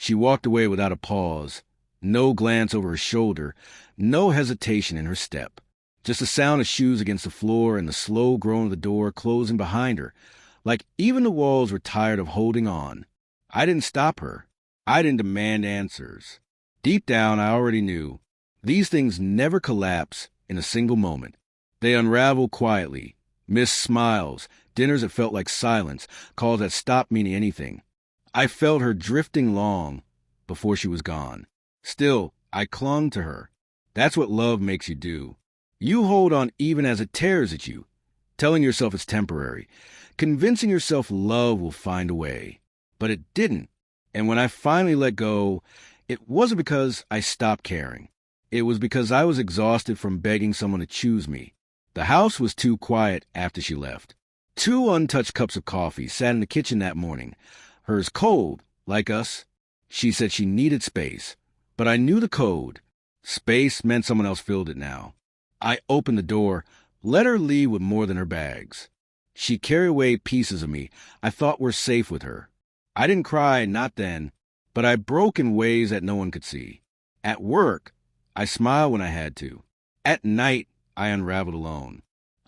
She walked away without a pause, no glance over her shoulder, no hesitation in her step. Just the sound of shoes against the floor and the slow groan of the door closing behind her, like even the walls were tired of holding on. I didn't stop her. I didn't demand answers. Deep down, I already knew. These things never collapse in a single moment. They unravel quietly. Missed smiles, dinners that felt like silence, calls that stopped meaning anything. I felt her drifting long before she was gone. Still, I clung to her. That's what love makes you do. You hold on even as it tears at you, telling yourself it's temporary, convincing yourself love will find a way. But it didn't. And when I finally let go, it wasn't because I stopped caring. It was because I was exhausted from begging someone to choose me. The house was too quiet after she left. 2 untouched cups of coffee sat in the kitchen that morning. Hers cold, like us. She said she needed space. But I knew the code. Space meant someone else filled it now. I opened the door, let her leave with more than her bags. She carried away pieces of me I thought were safe with her. I didn't cry, not then, but I broke in ways that no one could see. At work, I smiled when I had to. At night, I unraveled alone.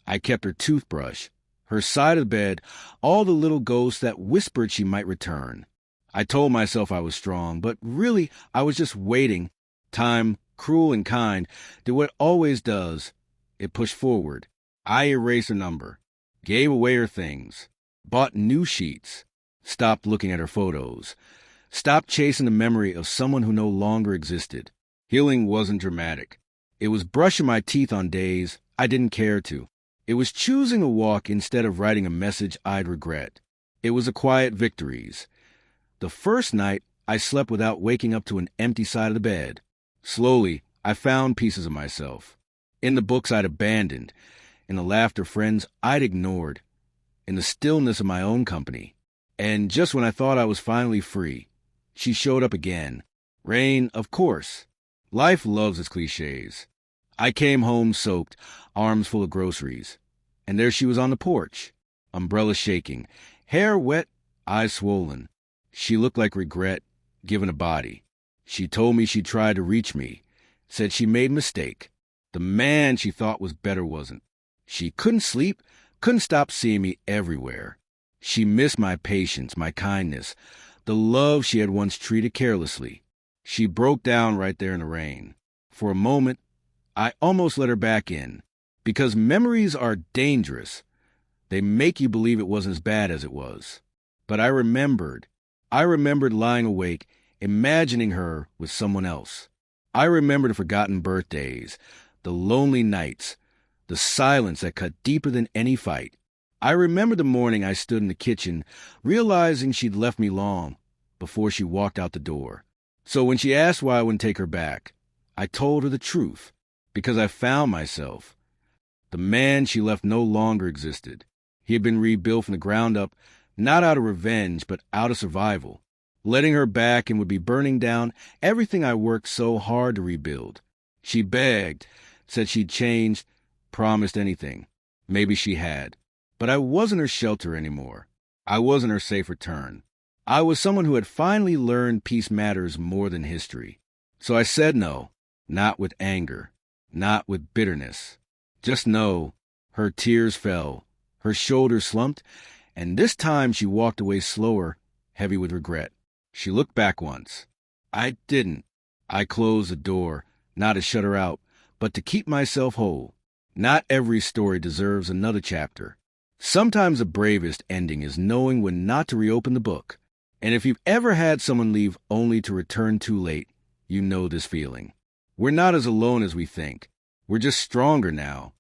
I kept her toothbrush, her side of the bed, all the little ghosts that whispered she might return. I told myself I was strong, but really I was just waiting. Time, cruel and kind, did what it always does. It pushed forward. I erased her number, gave away her things, bought new sheets, stopped looking at her photos, stopped chasing the memory of someone who no longer existed. Healing wasn't dramatic. It was brushing my teeth on days I didn't care to. It was choosing a walk instead of writing a message I'd regret. It was the quiet victories. The first night, I slept without waking up to an empty side of the bed. Slowly, I found pieces of myself. In the books I'd abandoned, in the laughter friends I'd ignored, in the stillness of my own company. And just when I thought I was finally free, she showed up again. Rain, of course. Life loves its cliches. I came home soaked, arms full of groceries. And there she was on the porch, umbrella shaking, hair wet, eyes swollen. She looked like regret, given a body. She told me she tried to reach me, said she made a mistake. The man she thought was better wasn't. She couldn't sleep, couldn't stop seeing me everywhere. She missed my patience, my kindness, the love she had once treated carelessly. She broke down right there in the rain. For a moment, I almost let her back in, because memories are dangerous. They make you believe it wasn't as bad as it was. But I remembered lying awake, imagining her with someone else. I remembered the forgotten birthdays, the lonely nights, the silence that cut deeper than any fight. I remember the morning I stood in the kitchen, realizing she'd left me long before she walked out the door. So when she asked why I wouldn't take her back, I told her the truth, because I found myself. The man she left no longer existed. He had been rebuilt from the ground up, not out of revenge, but out of survival. Letting her back and would be burning down everything I worked so hard to rebuild. She begged, said she'd changed, promised anything. Maybe she had. But I wasn't her shelter anymore. I wasn't her safe return. I was someone who had finally learned peace matters more than history. So I said no, not with anger, not with bitterness. Just no. Her tears fell, her shoulders slumped, and this time she walked away slower, heavy with regret. She looked back once. I didn't. I closed the door, not to shut her out, but to keep myself whole. Not every story deserves another chapter. Sometimes the bravest ending is knowing when not to reopen the book. And if you've ever had someone leave only to return too late, you know this feeling. We're not as alone as we think. We're just stronger now.